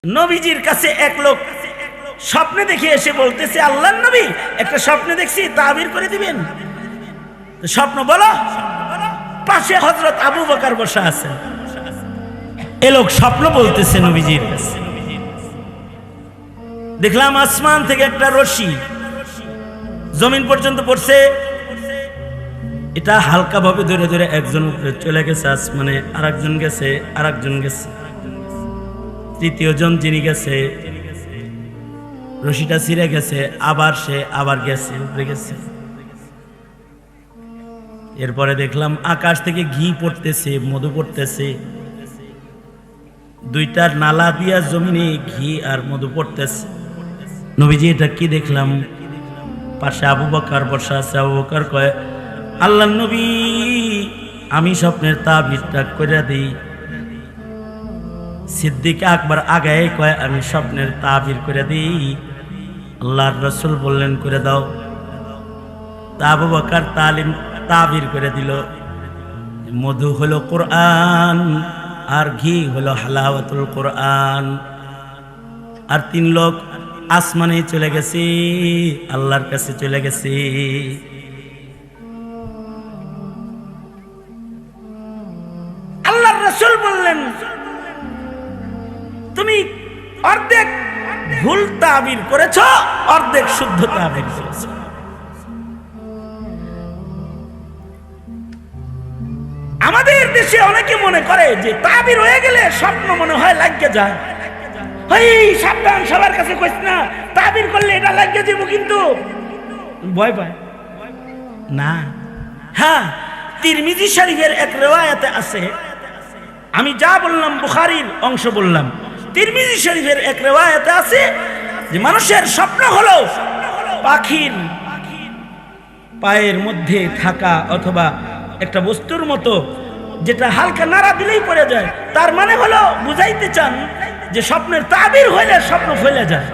নবীজির কাছে এক লোক স্বপ্নে দেখে এসে বলতেছে, আল্লাহর নবী একটা স্বপ্নে দেখছি, তাবির করে দিবেন। স্বপ্ন বলো। পাশে হযরত আবু বকর বসা আছেন। এ লোক স্বপ্ন বলতেছে নবীজির কাছে। দেখলাম আসমান থেকে একটা রশি জমিন পর্যন্ত পড়ছে। এটা হালকা ভাবে ধরে ধরে একজন উপরে চলে গেছে আসমানে, আরেকজন গেছে, আরেকজন গেছে, তৃতীয় জন যিনি গেছে রশিটা ছিঁড়ে গেছে, আবার সে আবার গেছে, উপরে গেছে। এরপরে দেখলাম আকাশ থেকে ঘি পড়তেছে, মধু পড়তেছে, দুইটার নালা দিয়া জমিনে ঘি আর মধু পড়তেছে। নবীজি এটা কি দেখলাম? পাশে আবু বকর বসা আছে। আবু বকর কয়, আল্লাহর নবী আমি স্বপ্নের তাবিরটা কইরা দেই। সিদ্দিক আকবর আগায় কয়, আমি স্বপ্নের তাবির করে দিই। আল্লাহর রাসূল বললেন করে দাও। তা আবু বকর তাবির করে দিল। মধু হলো কোরআন আর ঘি হলো হালাওয়াতুল কোরআন। আর তিন লোক আসমানে চলে গেছে, আল্লাহর কাছে চলে গেছে। আল্লাহর রাসূল বললেন, তুমি অর্ধেক ভুল তাবির করেছ, অর্ধেক শুদ্ধ তাবির করেছ। আমাদের দেশে অনেকে মনে করে যে তাবির হয়ে গেলে স্বপ্ন মনে হয় লাগিয়ে যায়। সাবধান, সবার কাছে কইস না, তাবির করলে এটা লাগিয়ে যাবো, কিন্তু ভয় পায় না। হ্যাঁ, তিরমিজি শরীফের এক রিওয়ায়াতে আছে, আমি যা বললাম বুখারীর অংশ বললাম, তিরমিজি শরীফের এক রিওয়ায়াতে আছে যে মানুষের স্বপ্ন হলো পাখির পায়ের মধ্যে থাকা অথবা একটা বস্তুর মতো যেটা হালকা নাড়া দিলেই পড়ে যায়। তার মানে হলো বুঝাইতে চান যে স্বপ্নের তাবির হইলে স্বপ্ন ফেলে যায়।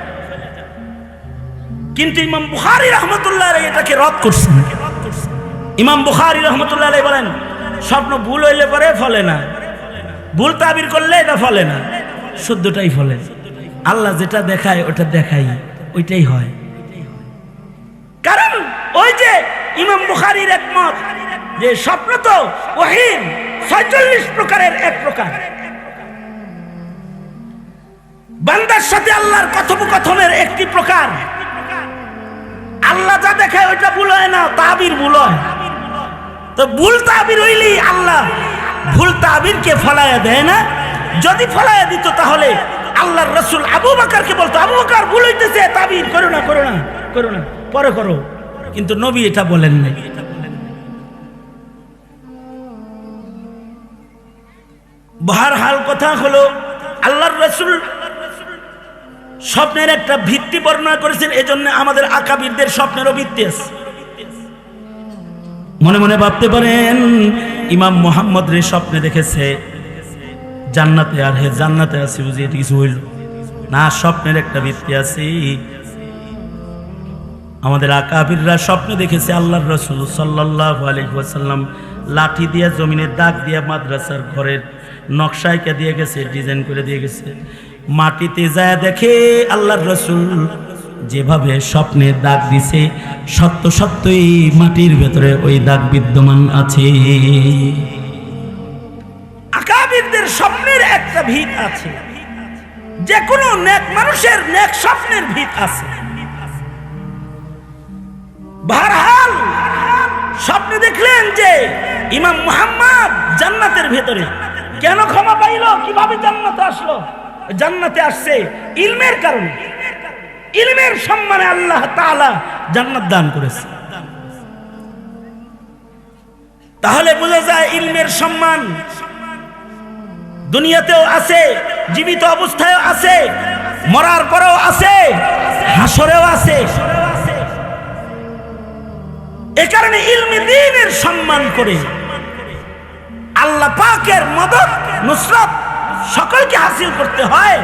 কিন্তু ইমাম বুখারী রাহমাতুল্লাহ আলাইহি এটাকে রদ করছেন। ইমাম বুখারী রাহমাতুল্লাহ আলাইহি বলেন, স্বপ্ন ভুল হইলে পরে ফলে না, ভুল তাবির করলে এটা ফলে না, শুদ্ধটাই ফলে। আল্লাহ যেটা দেখায় ওটা দেখাই, ওইটাই হয়। কারণ ওই যে ইমাম বুখারীর একমত যে স্বপ্ন তো ওহীর ৪৬ প্রকারের এক প্রকার। বান্দার সাথে আল্লাহর কথোপকথনের একটি প্রকার। আল্লাহ যা দেখায় ওইটা ভুল হয় না, তাবির ভুল হয়। তো ভুল তাবির হইলেই আল্লাহ ভুল তাবিরকে ফলায়া দেয় না। যদি ফলায়া দিত তাহলে আল্লাহর রাসূল আবু বকরকে বলতো, আবু বকর ভুল হইতেছে, তাবির করো না, করো না, করো না, পরে করো। কিন্তু নবী এটা বলেন নাই। বহরহাল কথা হলো, আল্লাহর রাসূল স্বপ্নের একটা ভিত্তি বর্ণনা করেছেন। এজন্য আমাদের আকাবিরদের স্বপ্নেরও ভিত্তি আছে। মনে মনে ভাবতে পারেন ইমাম মুহাম্মদ রে স্বপ্নে দেখেছে জান্নাতে, আর হে জান্নাতে আছে বুঝি এটা কিছু হইল না। স্বপ্নের একটা ভিত্তি আছে। আমাদের আকাবিররা স্বপ্নে দেখেছে আল্লাহর রাসূল সাল্লাল্লাহু আলাইহি ওয়াসাল্লাম লাঠি দিয়ে জমিনে দাগ দিয়ে মাদ্রাসার ঘরের নকশাইকা দিয়ে গেছে, ডিজাইন করে দিয়ে গেছে। মাটিতে যায় দেখে আল্লাহর রাসূল যেভাবে স্বপ্নে দাগ দিছে, সত্য সত্যই মাটির ভেতরে ওই দাগ বিদ্যমান আছে। আকাবিরদের স্বপ্নের একটা ভিত আছে, যে কোনো নেক মানুষের নেক স্বপ্নের ভিত আছে। বহরহাল স্বপ্নে দেখলেন যে ইমাম মুহাম্মদ জান্নাতের ভেতরে। কেন ক্ষমা পাইল, কিভাবে জান্নাতে আসলো? জান্নাতে আসছে ইলমের কারণে। ইলমের সম্মানে আল্লাহ তাআলা জান্নাত দান করেছে। তাহলে বোঝা যায় ইলমের সম্মান দুনিয়াতেও আছে, জীবিত অবস্থায়ও আছে, মরার পরেও আছে, হাসরেও আছে। এ কারণে ইলমে দ্বীনের সম্মান করে আল্লাহ পাকের মদদ নুসরত সকলকে হাসিল করতে হয়।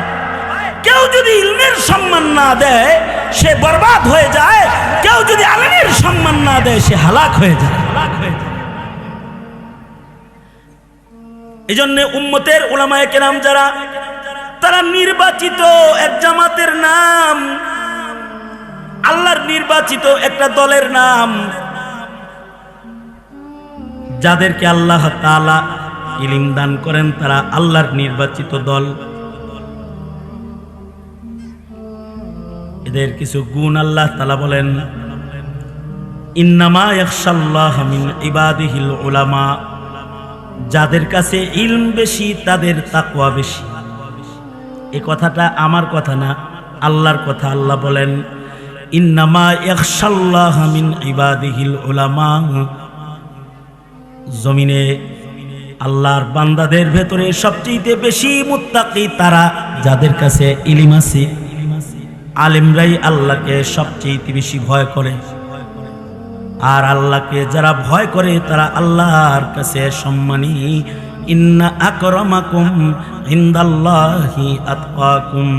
কেউ যদি ইলমের সম্মান না দেয় সে বরবাদ হয়ে যায়, কেউ যদি আলেমের সম্মান না দেয় সে হালাক হয়ে যায়। এজন্য উম্মতের উলামায়ে কেরাম যারা তারা নির্বাচিত এক জামাতের নাম, আল্লাহর নির্বাচিত একটা দলের নাম, যাদেরকে আল্লাহ তাআলা ইলম দান করেন, তারা আল্লাহর নির্বাচিত দল। এদের কিছু গুণ আল্লাহ তাআলা বলেন, ইন্নামা ইয়াখশাল্লাহ মিন ইবাদিহিল উলামা, যাদের কাছে ইলম বেশি তাদের তাকওয়া বেশি। এই কথাটা আমার কথা না, আল্লাহর কথা। আল্লাহ বলেন, ইন্নামা ইয়াখশাল্লাহ মিন ইবাদিহিল উলামা। জমিনে আল্লাহর বান্দাদের ভেতরে সবচেয়ে বেশি মুত্তাকি তারা, যাদের কাছে ইলম আছে। আলেমরাই আল্লাহকে সবচেয়ে বেশি ভয় করে, আর আল্লাহকে যারা ভয় করে তারা আল্লাহর কাছে সম্মানী। ইন্না আকরামাকুম ইনদাল্লাহি আতকাকুম।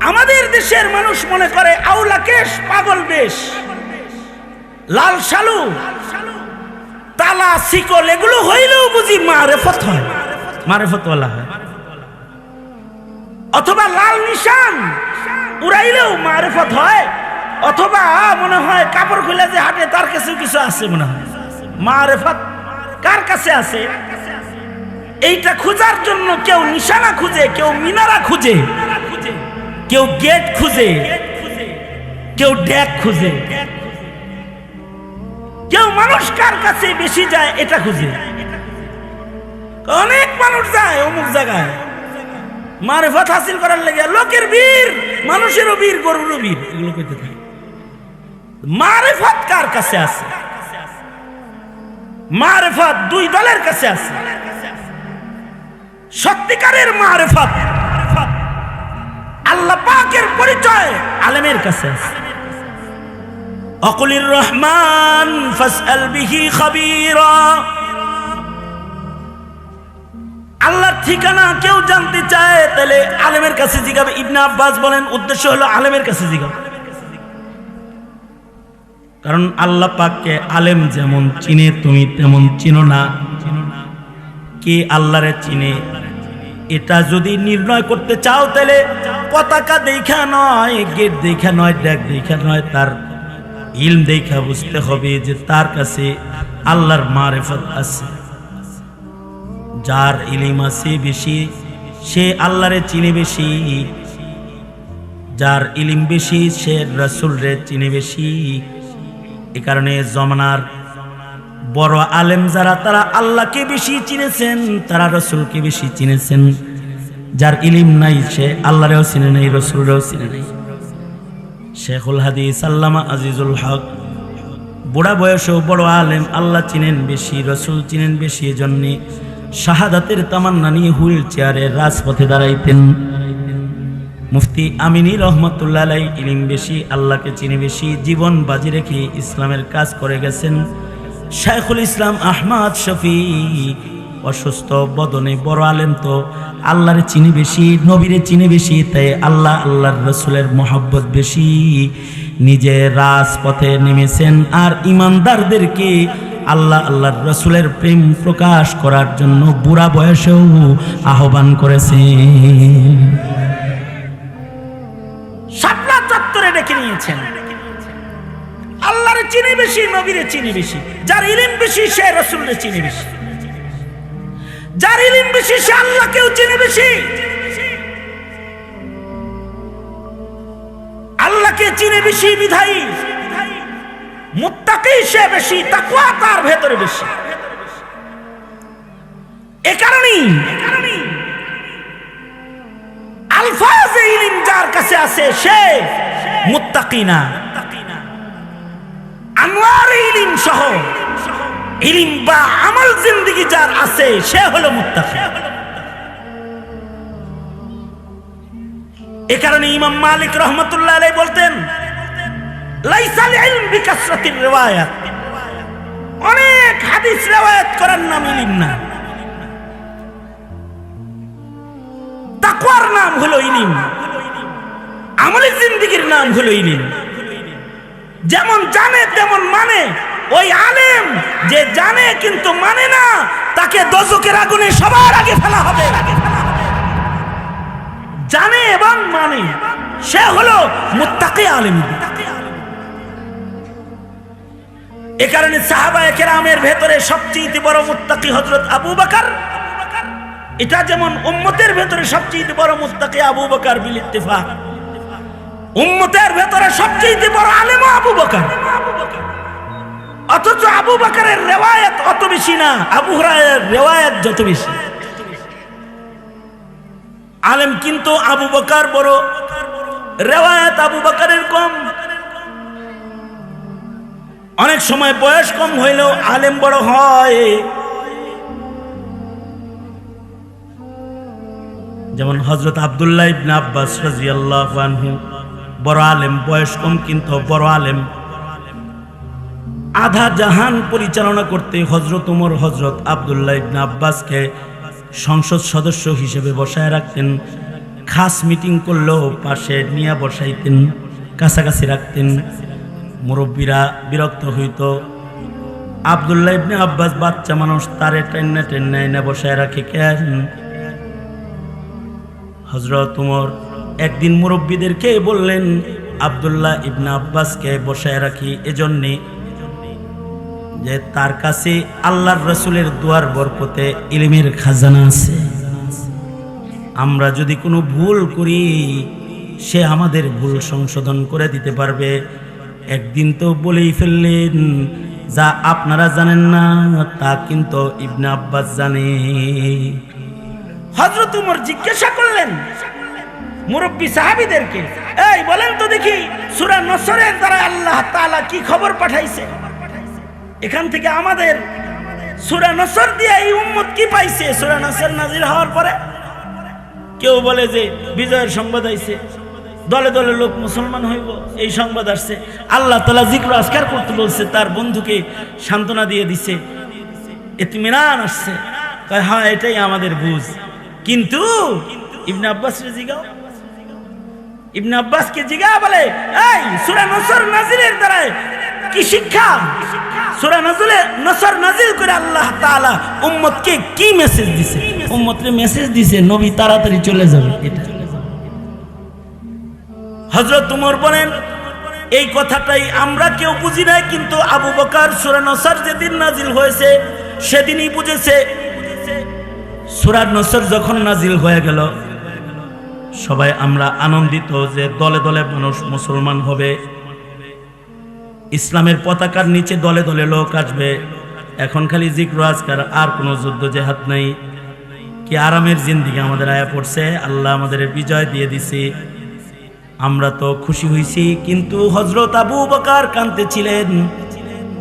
আমাদের দেশের মানুষ মনে করে আউলাকেশ, পাগল বেশ, লাল শালু, তালা শিকল এগুলো হইলেও বুঝি মারেফত হয়, মারেফত ওয়ালা হয়। অথবা লাল নিশান উড়াইলেও মারেফত হয়, অথবা মনে হয় কাপড় খুলে যে হাটে তার কাছে কিছু আছে, মনে হয় মারেফত কার কাছে আছে। এইটা খোঁজার জন্য কেউ নিশানা খুঁজে, কেউ মিনারা খুঁজে, কেউ গেট খুঁজে, কেউ ডেক খুঁজে, কেউ মানুষ কার কাছে বেশি যায় এটা খুঁজে। অনেক মানুষ যায় অমুক জায়গায় মারেফত হাসিল করার লেগে, লোকের বীর, মানুষেরও বীর, গরুরও বীর, এগুলো করতে থাকে। মারেফত কার কাছে আছে? মারেফত দুই দলের কাছে আছে। সত্যিকারের মারেফত আল্লাহ পাকের পরিচয় আলেমের কাছে আছে। অকুলির রহমান ফাসআল বিহি খাবীরা। আল্লাহর ঠিকানা কেউ জানতে চায় তাহলে আলেমের কাছে জিজ্ঞাবে। ইবনে আব্বাস বলেন উদ্দেশ্য হলো আলেমের কাছে জিজ্ঞাবে, কারণ আল্লাহ পাককে আলেম যেমন চিনে তুমি তেমন চিনো না। কে আল্লাহরে চিনে এটা যদি নির্ণয় করতে চাও তাহলে পতাকা দেখা নয়, গেট দেখা নয়, ডেক দেখা নয়, তার ইলম দেখা বুঝতে হবে যে তার কাছে আল্লাহর মারিফত আছে। যার ইলম আছে বেশি সে আল্লাহরে চিনে বেশি, যার ইলম বেশি সে রাসূলরে চিনে বেশি। এই কারণে জমানার বড় আলেম যারা তারা আল্লাহকে বেশি চিনেছেন, তারা রাসূলকে বেশি চিনেছেন। যার ইলম নাই সে আল্লাহরেও চিনে নাই, রাসূলরেও চিনে নাই। শেখুল হাদিস আল্লামা আজিজুল হক বুড়া বয়সেও বড় আলেম, আল্লাহ চিনেন বেশি, রাসূল চিনেন বেশি। এজন্য শাহাদাতের তামান্না নিয়ে হুইল চেয়ারে রাজপথে দাঁড়াইতেন। মুফতি আমিনী রহমতুল্লাহ আলাইহি ইলম বেশি, আল্লাহকে চিনে বেশি, জীবন বাজি রেখে ইসলামের কাজ করে গেছেন। শাইখুল ইসলাম আহমদ শফি অসুস্থ বদনে বড় আলেম, তো আল্লাহরে চিনে বেশি, নবীরে চিনে বেশি, তাই আল্লাহ আল্লাহর রাসূলের মহব্বত বেশি। নিজে রাজপথে নেমেছেন আর ইমানদারদেরকে আল্লাহ আল্লাহর রাসূলের প্রেম প্রকাশ করার জন্য বুড়া বয়সেও আহ্বান করেছে। শাপলা চত্বরে ডেকে নিয়েছেন। আল্লাহরে চিনে বেশি, নবীরে চিনে বেশি। যার ইলম বেশি সে রাসূলরে চিনে বেশি, যার ইলম বেশি সে আল্লাহকেও চিনে বেশি। আল্লাহকে চিনে বেশি বিধায়ী মুত্তাকি সে বেশি, তাকওয়া তার ভেতরে বেশি। এ কারণেই আলফাজে ইলম যার কাছে আছে সে মুত্তাকি না। আনওয়ার ইলম সহ ইলম বা আমল জিন্দেগি যার আছে সে হলো মুত্তাকি। এ কারণে ইমাম মালিক রহমতুল্লাহ আলাইহি বলতেন, লাইসাল ইলম বিকাসরাতির রিওয়ায়াত, অনেক হাদিস রিওয়ায়াত করার নাম ইলম না, তাকওয়ার নাম হলো ইলম, আমলের জিন্দেগির নাম হলো ইলম। যেমন জানে তেমন মানে। ওই আলেম যে জানে কিন্তু মানে না, তাকে দোজখের আগুনে সবার আগে ফেলা হবে। জানে এবং মানে সে হলো মুত্তাকি আলেম। এ কারণে সাহাবায়ে কেরামের ভেতরে সবচেয়ে বড় মুত্তাকি হযরত আবু বকর, এটা যেমন উম্মতের ভেতরে সবচেয়ে বড় মুত্তাকি আবু বকর বিল ইত্তেফাক, উম্মতের ভেতরে সবচেয়ে বড় আলেম আবু বকর। অথচ আবু বকরের রিওয়ায়াত অত বেশি না, আবু হুরায়রার রিওয়ায়াত যত বেশি। আলেম কিন্তু আবু বকর বড়, রিওয়ায়াত আবু বকরের কম। অনেক সময় বয়স কম হইলেও আলেম বড় হয়। যেমন হযরত আব্দুল্লাহ ইবনে আব্বাস রাদিয়াল্লাহু আনহু বড় আলেম, বয়স কম কিন্তু বড় আলেম। আধা জাহান পরিচালনা করতে হযরত ওমর হযরত আব্দুল্লাহ ইবনে আব্বাসকে সংসদ সদস্য হিসেবে বসায় রাখতেন। খাস মিটিং করলেও পাশে নিয়ে বসাইতেন, কাছাকাছি রাখতেন। মুরব্বীরা বিরক্ত হইত। আব্দুল্লাহ ইবনে আব্বাস বাচ্চা মানুষ, তারে টেন্না টেন্না এনে বসায় রাখে কেন? হযরত ওমর একদিন মুরব্বীদেরকে বললেন, আব্দুল্লাহ ইবনে আব্বাসকে বসায় রাখি এজন্যে যে তার কাছে আল্লাহর রাসূলের দুয়ার বরকতে ইলমের খাজানা আছে। আমরা যদি কোনো ভুল করি সে আমাদের ভুল সংশোধন করে দিতে পারবে। একদিন তো বলেই ফেললেন, যা আপনারা জানেন না তা কিন্তু ইবনে আব্বাস জানে। হযরত ওমর জিজ্ঞাসা করলেন মুরব্বী সাহাবীদেরকে, এই বলেন তো দেখি সূরা নসরের দ্বারা আল্লাহ তাআলা কি খবর পাঠাইছে? এখান থেকে আমাদের সূরা নসর দিয়ে এই উম্মত কি পাইছে? সূরা নসর নাজিল হওয়ার পরে কেউ বলে যে বিজয়ের সংবাদ আইছে, দলে দলে লোক মুসলমান হইব, এই সংবাদ আসছে। আল্লাহ তাআলা জিক্র আজকার করতে বলছে, তার বন্ধুকে সান্ত্বনা দিয়ে দিছে, ইতমিনান আসছে। কয় হ্যাঁ এটাই আমাদের বুঝ। কিন্তু ইবনে আব্বাস রে জিগাও, ইবনে আব্বাসকে জিগা বলে, এই সূরা নসর নাজিলের দ্বারা কি শিক্ষা? সূরা নসর নাজিল করে আল্লাহ তাআলা উম্মতকে কি মেসেজ দিছে? উম্মতকে মেসেজ দিছে নবী তাড়াতাড়ি চলে যাবে। এটা হযরত ওমর বলেন, এই কথাটাই আমরা কেউ বুঝি নাই, কিন্তু আবু বকর সূরা নসর যেদিন নাজিল হয়েছে সেদিনই বুঝেছে। সূরা নসর যখন নাজিল হয়ে গেল সবাই আমরা আনন্দিত যে দলে দলে মানুষ মুসলমান হবে, ইসলামের পতাকার নিচে দলে দলে লোক আসবে। এখন খালি জিক্র আজকার, আর কোনো যুদ্ধ জেহাদ নাই। কি আরামের জিন্দেগি আমাদের আয়া পড়ছে, আল্লাহ আমাদের বিজয় দিয়ে দিছে। আমরা তো খুশি হইছি, কিন্তু হযরত আবু বকর কাঁদতেছিলেন।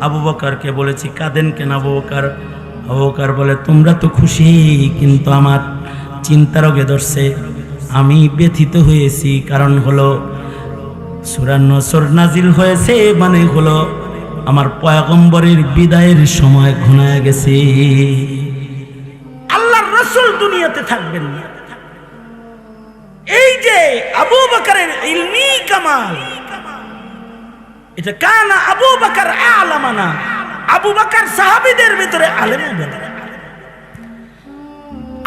আবু বকরকে বলেছি, কাঁদেন কেন আবু বকর? আবু বকর বলে, তোমরা তো খুশি, কিন্তু আমার চিন্তা রোগে ধরছে, আমি ব্যথিত হয়েছি। কারণ হলো সূরা নসর নাজিল হয়েছে, মানে হলো আমার পয়গম্বরের বিদায়ের সময় ঘনায় গেছে। আল্লাহর রাসূল দুনিয়াতে থাকবেন না। এই যে আবু বকরের ইলমি কামাল, এটা কানা আবু বকর আলামানা। আবু বকর সাহাবীদের ভিতরে আলেম,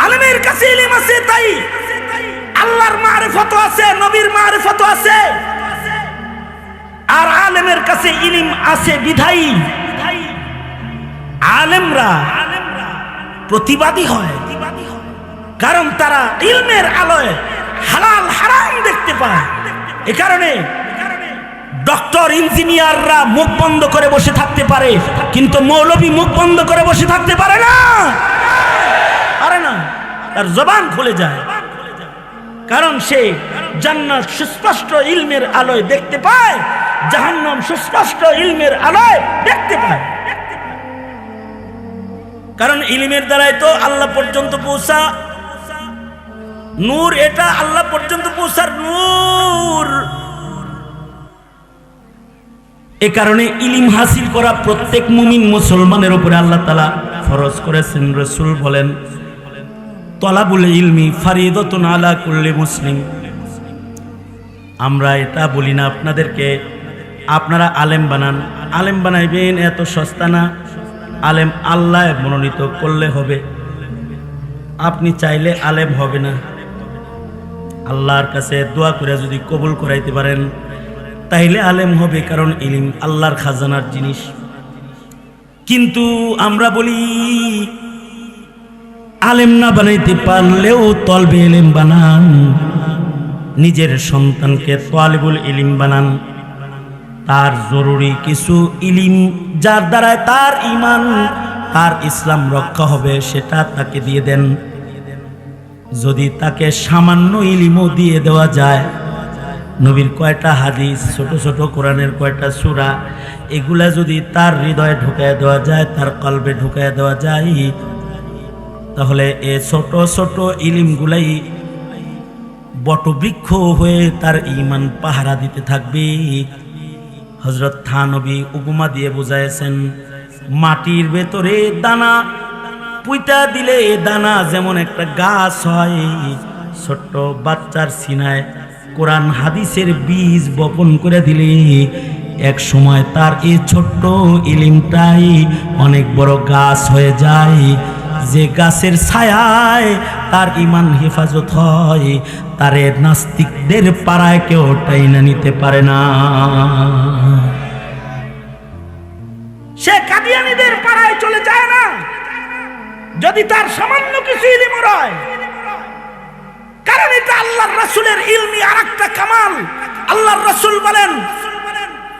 আলেমের কাছে ইলম আছে, তাই আল্লাহর মারিফত আছে, নবীর মারিফত আছে। আর আলেমের কাছে ইলম আছে বিধায়ী আলেমরা প্রতিবাদী হয়, কারণ তারা ইলমের আলোয় হালাল হারাম দেখতে পায়। এ কারণে ডক্টর ইঞ্জিনিয়াররা মুখ বন্ধ করে বসে থাকতে পারে, কিন্তু মৌলবী মুখ বন্ধ করে বসে থাকতে পারে না, পারে না, তার জবান খুলে যায়। কারণ সে জান্নাত সুস্পষ্ট ইলমের আলোয় দেখতে পায়, জাহান্নাম সুস্পষ্ট ইলমের আলোয় দেখতে পায়। কারণ ইলমের দ্বারাই তো আল্লাহ পর্যন্ত পৌঁছা, নূর, এটা আল্লাহ পর্যন্ত পৌঁছার নূর। এ কারণে ইলম হাসিল করা প্রত্যেক মুমিন মুসলমানের উপরে আল্লাহ তাআলা ফরজ করেছেন। রাসূল বলেন, তলাবুল ইলমি ফারিদাতুন আলা কুল্লি মুসলিম। আমরা এটা বলি না আপনাদেরকে আপনারা আলেম বানান, আলেম বানাইবেন, এত সস্তা না। আলেম আল্লাহ মনোনীত করলে হবে, আপনি চাইলে আলেম হবে না। আল্লাহর কাছে দোয়া করে যদি কবুল করাইতে পারেন তাইলে আলেম হবে, কারণ ইলম আল্লাহর খাজানার জিনিস। কিন্তু আমরা বলি আলেম না বানাইতে পারলেও তলবে ইলম বানান, নিজের সন্তানকে তালিবুল ইলম বানান। তার জরুরি কিছু ইলম যার দ্বারা তার ঈমান তার ইসলাম রক্ষা হবে সেটা তাকে দিয়ে দেন। যদি তাকে সামান্য ইলমও দিয়ে দেওয়া যায়, নবীর কয়টা হাদিস, ছোট ছোট কোরআনের কয়টা সূরা, এগুলা যদি তার হৃদয়ে ঢুকায় দেওয়া যায়, তার কলবে ঢুকায় দেওয়া যায়, তাহলে এ ছোট ছোট ইলমগুলাই বটবৃক্ষ হয়ে তার ঈমান পাহারা দিতে থাকবে। হযরত থানবী উপমা দিয়ে বুঝাইছেন, মাটির ভেতরে দানা পুইতা দিলে দানা যেমন একটা গাছ হয়, ছোট্ট বাচ্চার সিনায় কোরআন হাদিসের বীজ বপন করে দিলে এক সময় তার এই ছোট্ট ইলমটাই অনেক বড় গাছ হয়ে যায়। যে গাছের ছায়ায় তার ঈমান হেফাজত হয়, তারে নাস্তিকদের পাড়ায় কেউ টাইনা নিতে পারে না। সে কাদিয়ানীদের পাড়ায় চলে যায় না যদি তার সামান্য কিছু ইলম হয়, কারণ এটা আল্লাহর রাসূলের ইলমি আরেকটা কামাল। আল্লাহর রাসূল বলেন,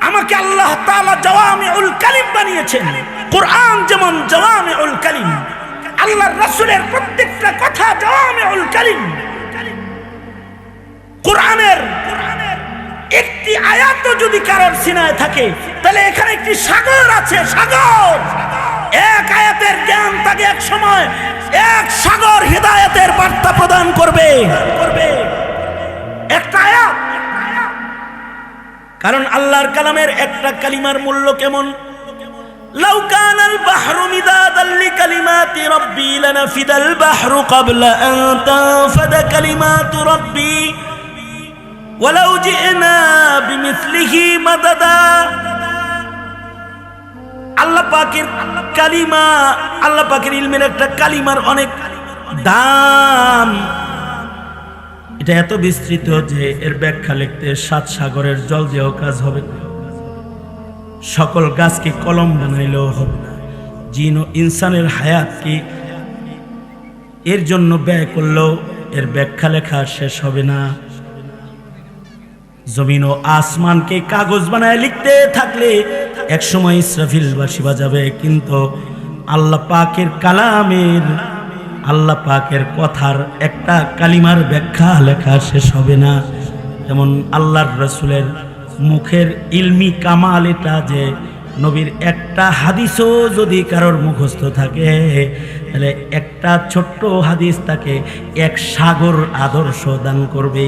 আমাকে আল্লাহ তাআলা জাওয়ামিউল কালিম বানিয়েছেন। কোরআন যেমন জাওয়ামিউল কালিম, আল্লাহর রাসূলের প্রত্যেকটা কথা জাওয়ামিউল কালিম। কোরআনের একটি আয়াতও যদি কারোর সিনায় থাকে তাহলে এখানে একটি সাগর আছে, সাগর। এক আয়াতের জ্ঞান তাকে এক সময় এক সাগর হিদায়াতের বার্তা প্রদান করবে, একটা আয়াত। কারণ আল্লাহর কালামের একটা কালিমার মূল্য কেমন? লাউ কানাল বাহরু মিদাদাল লিকালিমাতি রাব্বি লানাফিদাল বাহরু ক্বাবলা আন তানফাদা কালিমাতু রাব্বি ওয়ালাউ জি'না বিমিসলিহি মাদাদা। আল্লাহ পাকের কালিমা, আল্লাহ পাকের ইলমের একটা কালিমার অনেক দাম। এটা এত বিস্তৃত যে এর ব্যাখ্যা লিখতে 7 সাগরের জল দিয়েও কাজ হবে না, সকল গাছকে কলম বানাইলেও হবে না, জিন ও ইনসানের হায়াত কি এর জন্য ব্যয় করলেও এর ব্যাখ্যা লেখা শেষ হবে না। জমিন ও আসমানকে কাগজ বানায় লিখতে থাকলে এক সময় ইসরাফিল বাঁশি বাজাবে, কিন্তু আল্লাহ পাকের কালামের, আল্লাহ পাকের কথার একটা কালিমার ব্যাখ্যা লেখা শেষ হবে না। যেমন আল্লাহর রাসূলের মুখের ইলমি কামাল এটা যে নবীর একটা হাদিসও যদি কারোর মুখস্থ থাকে তাহলে একটা ছোট্ট হাদিস তাকে এক সাগর আদর্শ দান করবে।